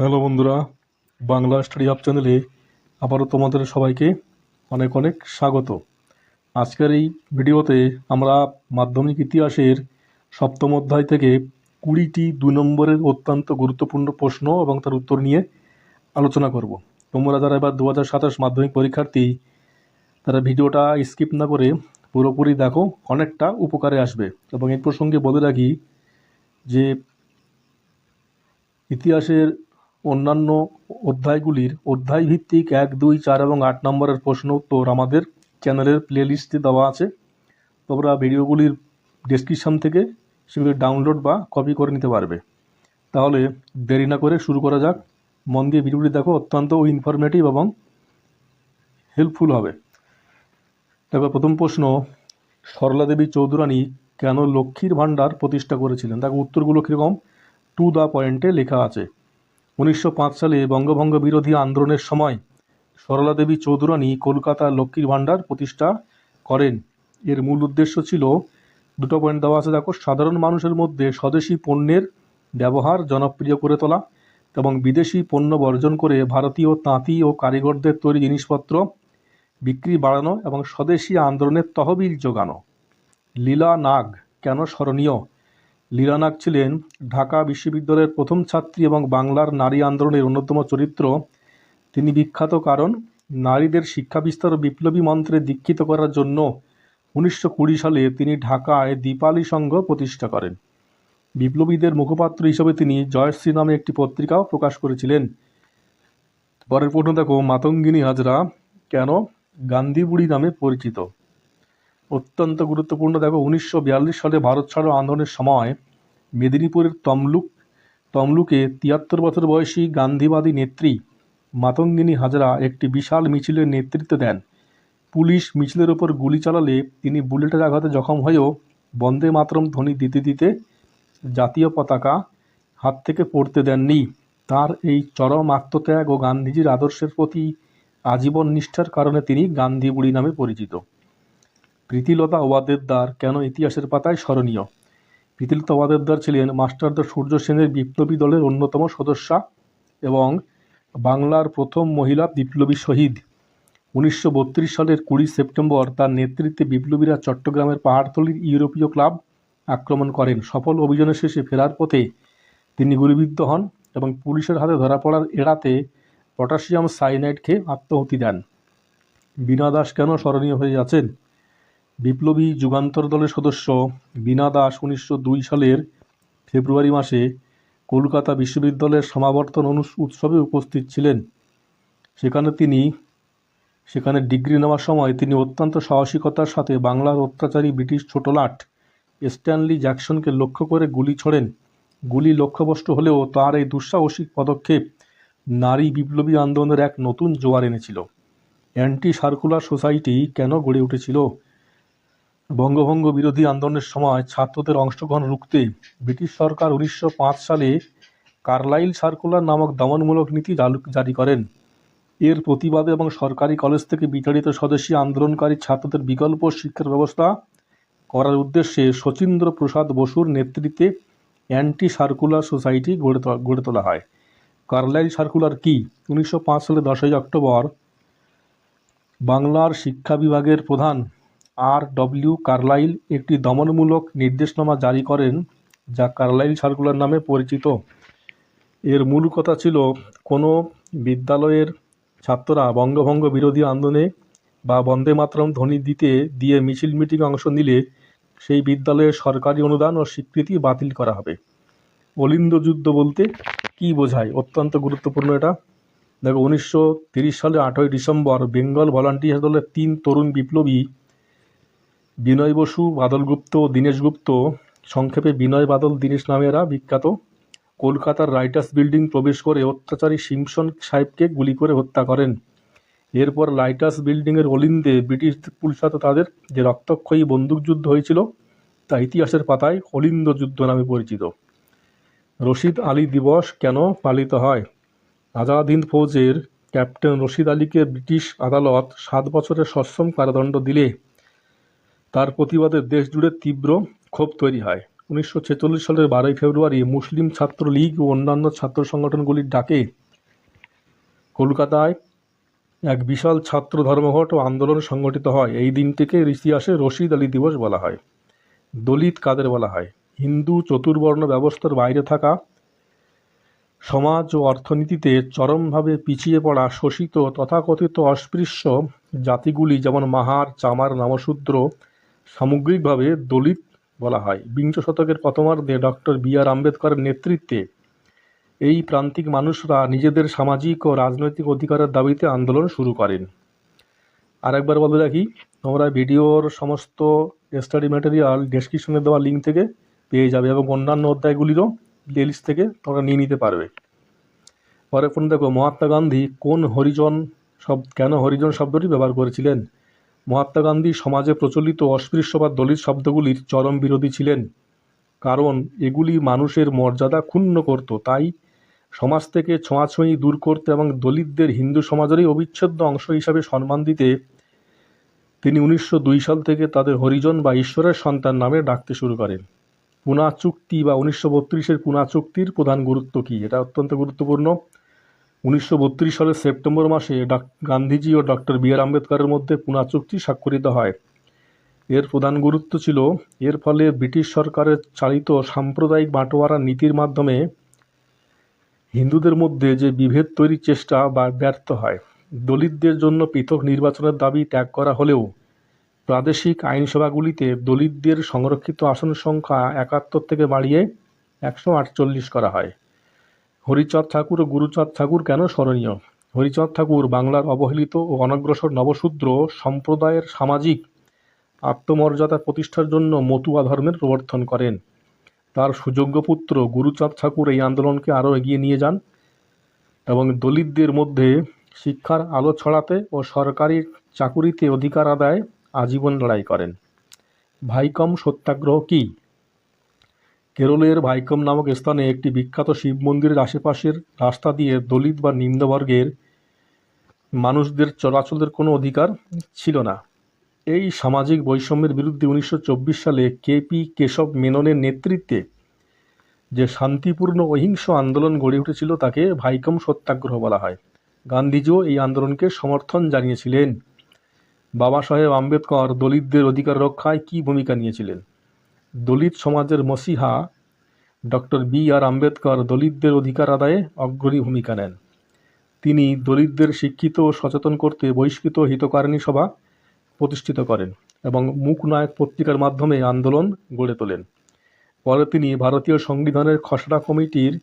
Hello বন্ধুরা, Bangla study hub চ্যানেলে আবারও তোমাদের সবাইকে অনেক অনেক স্বাগত। আজকের এই ভিডিওতে আমরা মাধ্যমিক ইতিহাসের সপ্তম অধ্যায় থেকে 20টি 2 নম্বরের অত্যন্ত গুরুত্বপূর্ণ প্রশ্ন এবং তার উত্তর নিয়ে আলোচনা করব। তোমরা যারা এবার 2027 মাধ্যমিক পরীক্ষার্থী, তারা ভিডিওটা স্কিপ না করে পুরোপুরি দেখো, অনেকটা উপকারে আসবে। এবং এই প্রসঙ্গে বলে রাখি যে ইতিহাসের অন্যান্য অধ্যায়গুলির অধ্যায়ভিত্তিক 1, 2, 4 এবং 8 নম্বরের প্রশ্ন উত্তর আমাদের চ্যানেলের প্লেলিস্টে দেওয়া আছে। তোমরা ভিডিওগুলির ডেসক্রিপশন থেকে সেগুলি ডাউনলোড বা কপি করে নিতে পারবে। তাহলে দেরি না করে শুরু করা যাক। মন দিয়ে ভিডিওটি দেখো, অত্যন্ত ইনফরমেটিভ এবং হেল্পফুল হবে। তারপর প্রথম প্রশ্ন, সরলা দেবী চৌধুরানী কেন লক্ষ্মীর ভাণ্ডার প্রতিষ্ঠা করেছিলেন? দেখো উত্তরগুলো কীরকম টু দ্য পয়েন্টে লেখা আছে। 1905 সালে বঙ্গভঙ্গ বিরোধী আন্দোলনের সময় সরলা দেবী চৌধুরানী কলকাতার লক্ষ্মীর ভাণ্ডার প্রতিষ্ঠা করেন। এর মূল উদ্দেশ্য ছিল, দুটো পয়েন্ট দেওয়া আছে দেখো, সাধারণ মানুষের মধ্যে স্বদেশি পণ্যের ব্যবহার জনপ্রিয় করে তোলা এবং বিদেশি পণ্য বর্জন করে ভারতীয় তাঁতি ও কারিগরদের তৈরি জিনিসপত্র বিক্রি বাড়ানো এবং স্বদেশি আন্দোলনের তহবিল যোগানো। লীলা নাগ কেন স্মরণীয়? লীলা নাগ ছিলেন ঢাকা বিশ্ববিদ্যালয়ের প্রথম ছাত্রী এবং বাংলার নারী আন্দোলনের অন্যতম চরিত্র। তিনি বিখ্যাত কারণ নারীদের শিক্ষা বিস্তার ও বিপ্লবী মন্ত্রে দীক্ষিত করার জন্য 1920 সালে তিনি ঢাকায় দীপালি সংঘ প্রতিষ্ঠা করেন। বিপ্লবীদের মুখপাত্র হিসেবে তিনি জয়শ্রী নামে একটি পত্রিকাও প্রকাশ করেছিলেন। পরের প্রশ্ন দেখো, মাতঙ্গিনী হাজরা কেন গান্ধী বুড়ি নামে পরিচিত? অত্যন্ত গুরুত্বপূর্ণ। দেখো 1942 সালে ভারত ছাড়ো আন্দোলনের সময় মেদিনীপুরের তমলুকে 73 বছর বয়সী গান্ধীবাদী নেত্রী মাতঙ্গিনী হাজরা একটি বিশাল মিছিলের নেতৃত্ব দেন। পুলিশ মিছিলের ওপর গুলি চালালে তিনি বুলেটের আঘাতে জখম হয়েও বন্দে মাতরম ধ্বনি দিতে দিতে জাতীয় পতাকা হাত থেকে পড়তে দেননি। তার এই চরম আত্মত্যাগ ও গান্ধীজির আদর্শের প্রতি আজীবন নিষ্ঠার কারণে তিনি গান্ধী বুড়ি নামে পরিচিত। প্রীতিলতা ওয়াদ্দেদার কেন ইতিহাসের পাতায় স্মরণীয়? প্রীতিলতা ওয়াদ্দেদার ছিলেন মাস্টারদা সূর্য সেনের বিপ্লবী দলের অন্যতম সদস্যা এবং বাংলার প্রথম মহিলা বিপ্লবী শহীদ। 1932 সালের 20 সেপ্টেম্বর তার নেতৃত্বে বিপ্লবীরা চট্টগ্রামের পাহাড়তলির ইউরোপীয় ক্লাব আক্রমণ করেন। সফল অভিযানের শেষে ফেরার পথে তিনি গুলিবিদ্ধ হন এবং পুলিশের হাতে ধরা পড়ার এড়াতে পটাশিয়াম সাইনাইড খেয়ে আত্মাহুতি দেন। বীণা দাস কেন স্মরণীয় হয়ে আছেন? বিপ্লবী যুগান্তর দলের সদস্য বীণা দাস 1902 সালের ফেব্রুয়ারি মাসে কলকাতা বিশ্ববিদ্যালয়ের সমাবর্তন উৎসবে উপস্থিত ছিলেন। সেখানে ডিগ্রি নেওয়ার সময় তিনি অত্যন্ত সাহসিকতার সাথে বাংলার অত্যাচারী ব্রিটিশ ছোটলাট স্ট্যানলি জ্যাকসনকে লক্ষ্য করে গুলি ছোড়েন। গুলি লক্ষ্যভ্রষ্ট হলেও তার এই দুঃসাহসিক পদক্ষেপ নারী বিপ্লবী আন্দোলনের এক নতুন জোয়ার এনেছিল। অ্যান্টি সার্কুলার সোসাইটি কেন গড়ে উঠেছিল? বঙ্গভঙ্গ বিরোধী আন্দোলনের সময় ছাত্রদের অংশগ্রহণ রুখতে ব্রিটিশ সরকার 1905 সালে কার্লাইল সার্কুলার নামক দমনমূলক নীতি জারি করেন। এর প্রতিবাদে এবং সরকারি কলেজ থেকে বিতাড়িত স্বদেশী আন্দোলনকারী ছাত্রদের বিকল্প শিক্ষার ব্যবস্থা করার উদ্দেশ্যে শচীন্দ্র প্রসাদ বসুর নেতৃত্বে অ্যান্টি সার্কুলার সোসাইটি গড়ে তোলা হয়। কার্লাইল সার্কুলার কি? 1905 সালে 10 অক্টোবর বাংলার শিক্ষা বিভাগের প্রধান R.W. কার্লাইল একটি দমনমূলক নির্দেশনামা জারি করেন, যা কার্লাইল সার্কুলার নামে পরিচিত। এর মূল কথা ছিল, কোনো বিদ্যালয়ের ছাত্ররা বঙ্গভঙ্গ বিরোধী আন্দোলনে বা বন্দে মাতরম ধ্বনি দিয়ে মিছিল মিটিংয়ে অংশ নিলে সেই বিদ্যালয়ের সরকারি অনুদান ও স্বীকৃতি বাতিল করা হবে। অলিন্দ যুদ্ধ বলতে কি বোঝায়? অত্যন্ত গুরুত্বপূর্ণ এটা। দেখো 1930 সালে 8ই ডিসেম্বর বেঙ্গল ভলান্টিয়ার দলের 3 তরুণ বিপ্লবী বিনয় বসু, বাদল গুপ্ত ও দীনেশ গুপ্ত, সংক্ষেপে বিনয়, বাদল, দীনেশ নামে এরা বিখ্যাত, কলকাতার রাইটার্স বিল্ডিং প্রবেশ করে অত্যাচারী সিমসন সাহেবকে গুলি করে হত্যা করেন। এরপর রাইটার্স বিল্ডিংয়ের অলিন্দে ব্রিটিশ পুলিশের সাথে তাদের যে রক্তক্ষয়ী বন্দুকযুদ্ধ হয়েছিল তা ইতিহাসের পাতায় অলিন্দ যুদ্ধ নামে পরিচিত। রশিদ আলী দিবস কেন পালিত হয়? আজাদ হিন্দ ফৌজের ক্যাপ্টেন রশিদ আলীকে ব্রিটিশ আদালত 7 বছরের সশ্রম কারাদণ্ড দিলে তার প্রতিবাদে দেশ জুড়ে তীব্র ক্ষোভ তৈরি হয়। 1946 সালের 12ই ফেব্রুয়ারি মুসলিম ছাত্র লীগ ও অন্যান্য ছাত্র সংগঠনগুলির ডাকে কলকাতায় এক বিশাল ছাত্র ধর্মঘট ও আন্দোলন সংগঠিত হয়। এই দিনটিকে ইতিহাসে রশিদ আলী দিবস বলা হয়। দলিত কাদের বলা হয়? হিন্দু চতুর্বর্ণ ব্যবস্থার বাইরে থাকা, সমাজ ও অর্থনীতিতে চরমভাবে পিছিয়ে পড়া শোষিত তথাকথিত অস্পৃশ্য জাতিগুলি যেমন মাহার, চামার, নামশূদ্র সামগ্রিকভাবে দলিত বলা হয়। বিংশ শতকের প্রথমার্ধে ডক্টর বি.আর. আম্বেদকরের নেতৃত্বে এই প্রান্তিক মানুষরা নিজেদের সামাজিক ও রাজনৈতিক অধিকারের দাবিতে আন্দোলন শুরু করেন। আরেকবার বলে রাখি, তোমরা ভিডিওর সমস্ত স্টাডি ম্যাটেরিয়াল ডেসক্রিপশনে দেওয়া লিঙ্ক থেকে পেয়ে যাবে এবং অন্যান্য অধ্যায়গুলিরও প্লেলিস্ট থেকে তোমরা নিয়ে নিতে পারবে। পরে ফোন দেখো, মহাত্মা গান্ধী কেন হরিজন শব্দটি ব্যবহার করেছিলেন? মহাত্মা গান্ধী সমাজে প্রচলিত অস্পৃশ্য বা দলিত শব্দগুলির চরম বিরোধী ছিলেন, কারণ এগুলি মানুষের মর্যাদা ক্ষুণ্ণ করত। তাই সমাজ থেকে ছোঁয়াছুঁয়ি দূর করতে এবং দলিতদের হিন্দু সমাজেরই অবিচ্ছেদ্য অংশ হিসাবে সম্মান দিতে তিনি 1902 সাল থেকে তাদের হরিজন বা ঈশ্বরের সন্তান নামে ডাকতে শুরু করেন। পুনা চুক্তি বা 1932-এর পুনা চুক্তির প্রধান গুরুত্ব কী? এটা অত্যন্ত গুরুত্বপূর্ণ। 1932 সালের সেপ্টেম্বর মাসে গান্ধীজি ও ডক্টর বি.আর. আম্বেদকরের মধ্যে পুনা চুক্তি স্বাক্ষরিত হয়। এর প্রধান গুরুত্ব ছিল, এর ফলে ব্রিটিশ সরকারের চালিত সাম্প্রদায়িক বাঁটোয়ারা নীতির মাধ্যমে হিন্দুদের মধ্যে যে বিভেদ তৈরির চেষ্টা ব্যর্থ হয়। দলিতদের জন্য পৃথক নির্বাচনের দাবি ত্যাগ করা হলেও প্রাদেশিক আইনসভাগুলিতে দলিতদের সংরক্ষিত আসন সংখ্যা 71 থেকে বাড়িয়ে 148 করা হয়। হরিচাঁদ ঠাকুর ও গুরুচাঁদ ঠাকুর কেন স্মরণীয়? হরিচাঁদ ঠাকুর বাংলার অবহেলিত ও অনগ্রসর নবশূদ্র সম্প্রদায়ের সামাজিক আত্মমর্যাদা প্রতিষ্ঠার জন্য মতুয়া ধর্মের প্রবর্তন করেন। তার সুযোগ্য পুত্র গুরুচাঁদ ঠাকুর এই আন্দোলনকে আরও এগিয়ে নিয়ে যান এবং দলিতদের মধ্যে শিক্ষার আলো ছড়াতে ও সরকারি চাকুরিতে অধিকার আদায়ে আজীবন লড়াই করেন। ভাইকম সত্যাগ্রহ কী? কেরলের ভাইকম নামক স্থানে একটি বিখ্যাত শিব মন্দিরের আশেপাশের রাস্তা দিয়ে দলিত বা নিম্নবর্গের মানুষদের চলাচলের কোনো অধিকার ছিল না। এই সামাজিক বৈষম্যের বিরুদ্ধে 1924 সালে কে.পি. কেশব মেননের নেতৃত্বে যে শান্তিপূর্ণ অহিংস আন্দোলন গড়ে উঠেছিল তাকে ভাইকম সত্যাগ্রহ বলা হয়। গান্ধীজিও এই আন্দোলনকে সমর্থন জানিয়েছিলেন। বাবা সাহেব আম্বেদকর দলিতদের অধিকার রক্ষায় কী ভূমিকা নিয়েছিলেন? দলিত সমাজের মসিহা ডক্টর বি.আর. আম্বেদকর দলিতদের অধিকার আদায়ে অগ্রণী ভূমিকা নেন। তিনি দলিতদের শিক্ষিত ও সচেতন করতে বহিষ্কৃত হিতকারিণী সভা প্রতিষ্ঠিত করেন এবং মুখনায়ক পত্রিকার মাধ্যমে আন্দোলন গড়ে তোলেন। পরে তিনি ভারতীয় সংবিধানের খসড়া কমিটির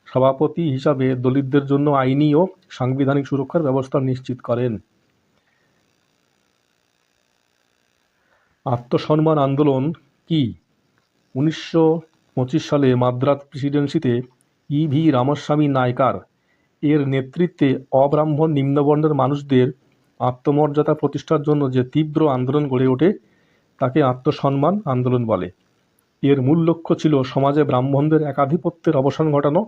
সভাপতি হিসাবে দলিতদের জন্য আইনি ও সাংবিধানিক সুরক্ষার ব্যবস্থা নিশ্চিত করেন। আত্মসম্মান আন্দোলন কি? 1925 সালে মাদ্রাজ প্রেসিডেন্সিতে ই.ভি. রামাস্বামী নায়কার এর নেতৃত্বে অব্রাহ্মণ নিম্নবর্ণের মানুষদের আত্মমর্যাদা প্রতিষ্ঠার জন্য যে তীব্র আন্দোলন গড়ে ওঠে তাকে আত্মসম্মান আন্দোলন বলে। এর মূল লক্ষ্য ছিল সমাজে ব্রাহ্মণদের একাধিপত্যের অবসান ঘটানো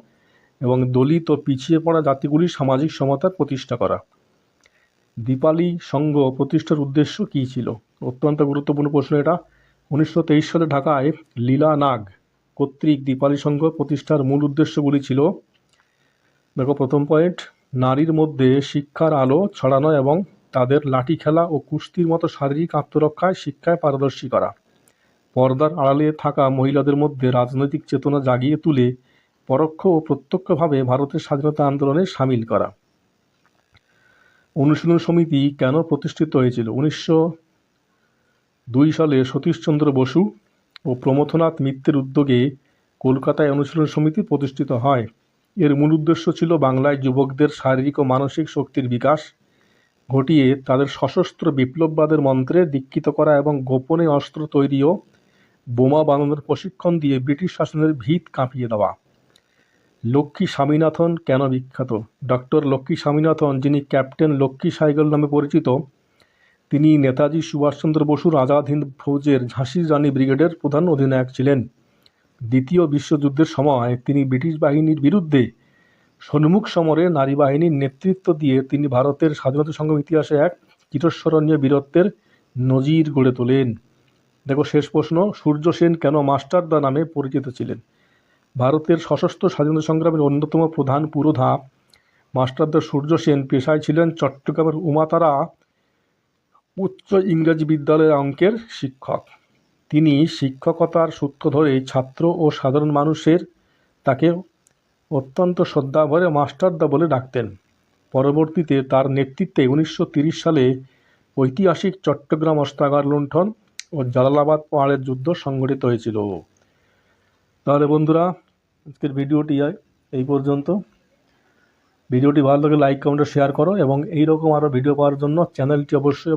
এবং দলিত ও পিছিয়ে পড়া জাতিগুলির সামাজিক সমতার প্রতিষ্ঠা করা। দীপালি সংঘ প্রতিষ্ঠার উদ্দেশ্য কী ছিল? অত্যন্ত গুরুত্বপূর্ণ প্রশ্ন এটা। 1923 সালে ঢাকায় লীলা নাগ কর্তৃক দীপালি সংঘ প্রতিষ্ঠার মূল উদ্দেশ্যগুলি ছিল, দেখো, প্রথম পয়েন্ট, নারীর মধ্যে শিক্ষার আলো ছড়ানো এবং তাদের লাঠি খেলা ও কুস্তির মতো শারীরিক আত্মরক্ষায় শিক্ষায় পারদর্শী করা। পর্দার আড়ালে থাকা মহিলাদের মধ্যে রাজনৈতিক চেতনা জাগিয়ে তুলে পরোক্ষ ও প্রত্যক্ষভাবে ভারতের স্বাধীনতা আন্দোলনে সামিল করা। অনুশীলন সমিতি কেন প্রতিষ্ঠিত হয়েছিল? 1902 সালে সতীশচন্দ্র বসু ও প্রমথনাথ মিত্রের উদ্যোগে কলকাতায় অনুশীলন সমিতি প্রতিষ্ঠিত হয়। এর মূল উদ্দেশ্য ছিল বাংলায় যুবকদের শারীরিক ও মানসিক শক্তির বিকাশ ঘটিয়ে তাদের সশস্ত্র বিপ্লববাদের মন্ত্রে দীক্ষিত করা এবং গোপনে অস্ত্র তৈরি ও বোমা বানানোর প্রশিক্ষণ দিয়ে ব্রিটিশ শাসনের ভিত কাঁপিয়ে দেওয়া। লক্ষ্মী স্বামীনাথন কেন বিখ্যাত? ডক্টর লক্ষ্মী স্বামীনাথন, যিনি ক্যাপ্টেন লক্ষ্মী সাইগল নামে পরিচিত, তিনি নেতাজি সুভাষচন্দ্র বসুর আজাদ হিন্দ ফৌজের ঝাঁসির রানী ব্রিগেডের প্রধান অধিনায়ক ছিলেন। দ্বিতীয় বিশ্বযুদ্ধের সময় তিনি ব্রিটিশ বাহিনীর বিরুদ্ধে সম্মুখ সমরে নারী বাহিনীর নেতৃত্ব দিয়ে তিনি ভারতের স্বাধীনতা সংগ্রাম ইতিহাসে এক চিরস্মরণীয় বীরত্বের নজির গড়ে তোলেন। দেখো শেষ প্রশ্ন, সূর্য সেন কেন মাস্টারদা নামে পরিচিত ছিলেন? ভারতের সশস্ত্র স্বাধীনতা সংগ্রামের অন্যতম প্রধান পুরোধা মাস্টারদা সূর্য সেন পেশায় ছিলেন চট্টগ্রামের উমাতারা উচ্চ ইংরেজি বিদ্যালয়ের অঙ্কের শিক্ষক। তিনি শিক্ষকতার সূত্র ধরেই ছাত্র ও সাধারণ মানুষের তাকে অত্যন্ত শ্রদ্ধাভরে মাস্টারদা বলে ডাকতেন। পরবর্তীতে তার নেতৃত্বে 1930 সালে ঐতিহাসিক চট্টগ্রাম অস্ত্রাগার লুণ্ঠন ও জালালাবাদ পাহাড়ের যুদ্ধ সংঘটিত হয়েছিল। তাহলে বন্ধুরা, আজকের ভিডিওটি এই পর্যন্ত। ভিডিওটি ভালো লাগলে লাইক কমেন্ট শেয়ার করো এবং এইরকম আরও ভিডিও পাওয়ার জন্য চ্যানেলটি অবশ্যই